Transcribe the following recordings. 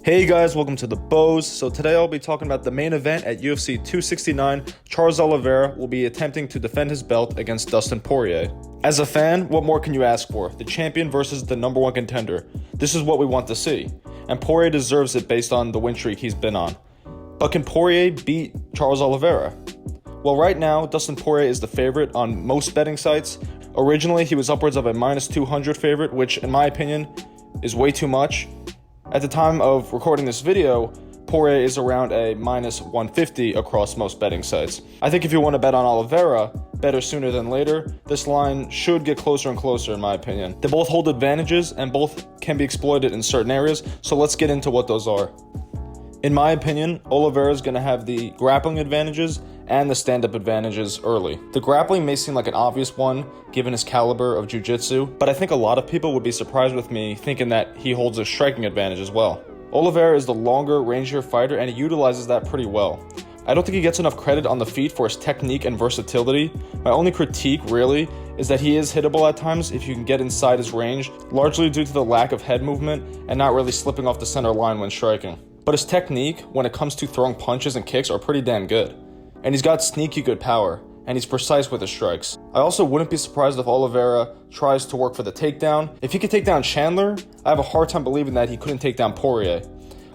Hey guys, welcome to the Bows. So today I'll be talking about the main event at UFC 269. Charles Oliveira will be attempting to defend his belt against Dustin Poirier. As a fan, what more can you ask for? The champion versus the number one contender. This is what we want to see. And Poirier deserves it based on the win streak he's been on. But can Poirier beat Charles Oliveira? Well, right now, Dustin Poirier is the favorite on most betting sites. Originally, he was upwards of a minus 200 favorite, which in my opinion is way too much. At the time of recording this video, Poirier is around a minus 150 across most betting sites. I think if you want to bet on Oliveira, better sooner than later. This line should get closer and closer in my opinion. They both hold advantages and both can be exploited in certain areas, so let's get into what those are. In my opinion, Oliveira is going to have the grappling advantages and the stand-up advantages early. The grappling may seem like an obvious one, given his caliber of jiu-jitsu, but I think a lot of people would be surprised with me thinking that he holds a striking advantage as well. Oliveira is the longer, rangier fighter, and he utilizes that pretty well. I don't think he gets enough credit on the feet for his technique and versatility. My only critique, really, is that he is hittable at times if you can get inside his range, largely due to the lack of head movement and not really slipping off the center line when striking. But his technique, when it comes to throwing punches and kicks, are pretty damn good. And he's got sneaky good power, and he's precise with his strikes. I also wouldn't be surprised if Oliveira tries to work for the takedown. If he could take down Chandler, I have a hard time believing that he couldn't take down Poirier.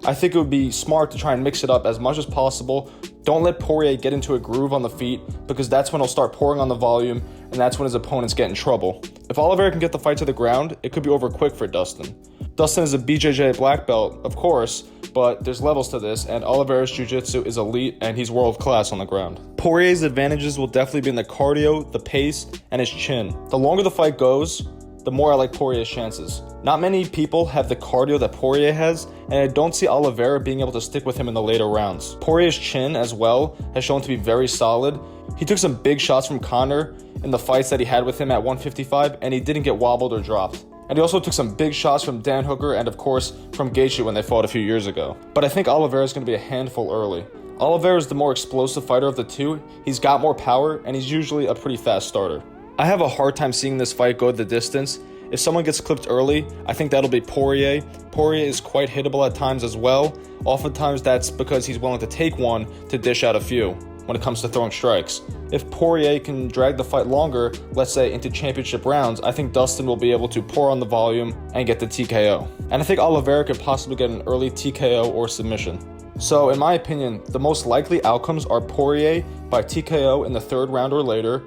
I think it would be smart to try and mix it up as much as possible. Don't let Poirier get into a groove on the feet, because that's when he'll start pouring on the volume, and that's when his opponents get in trouble. If Oliveira can get the fight to the ground, it could be over quick for Dustin. Dustin is a BJJ black belt, of course, but there's levels to this, and Oliveira's jiu-jitsu is elite, and he's world-class on the ground. Poirier's advantages will definitely be in the cardio, the pace, and his chin. The longer the fight goes, the more I like Poirier's chances. Not many people have the cardio that Poirier has, and I don't see Oliveira being able to stick with him in the later rounds. Poirier's chin, as well, has shown to be very solid. He took some big shots from Conor in the fights that he had with him at 155, and he didn't get wobbled or dropped. And he also took some big shots from Dan Hooker and, of course, from Gaethje when they fought a few years ago. But I think Oliveira is going to be a handful early. Oliveira is the more explosive fighter of the two. He's got more power, and he's usually a pretty fast starter. I have a hard time seeing this fight go the distance. If someone gets clipped early, I think that'll be Poirier. Poirier is quite hittable at times as well. Oftentimes that's because he's willing to take one to dish out a few when it comes to throwing strikes. If Poirier can drag the fight longer, let's say into championship rounds, I think Dustin will be able to pour on the volume and get the TKO. And I think Oliveira could possibly get an early TKO or submission. So in my opinion, the most likely outcomes are Poirier by TKO in the third round or later,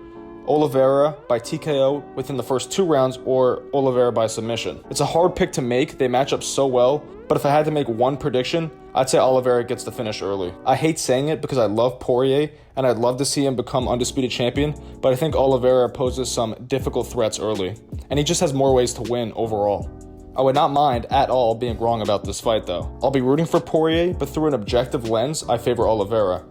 Oliveira by TKO within the first two rounds, or Oliveira by submission. It's a hard pick to make, they match up so well, but if I had to make one prediction, I'd say Oliveira gets the finish early. I hate saying it because I love Poirier, and I'd love to see him become undisputed champion, but I think Oliveira poses some difficult threats early, and he just has more ways to win overall. I would not mind at all being wrong about this fight though. I'll be rooting for Poirier, but through an objective lens, I favor Oliveira.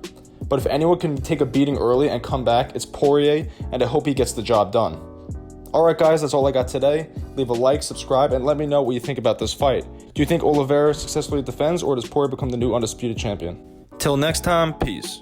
But if anyone can take a beating early and come back, it's Poirier, and I hope he gets the job done. Alright guys, that's all I got today. Leave a like, subscribe, and let me know what you think about this fight. Do you think Oliveira successfully defends, or does Poirier become the new undisputed champion? Till next time, peace.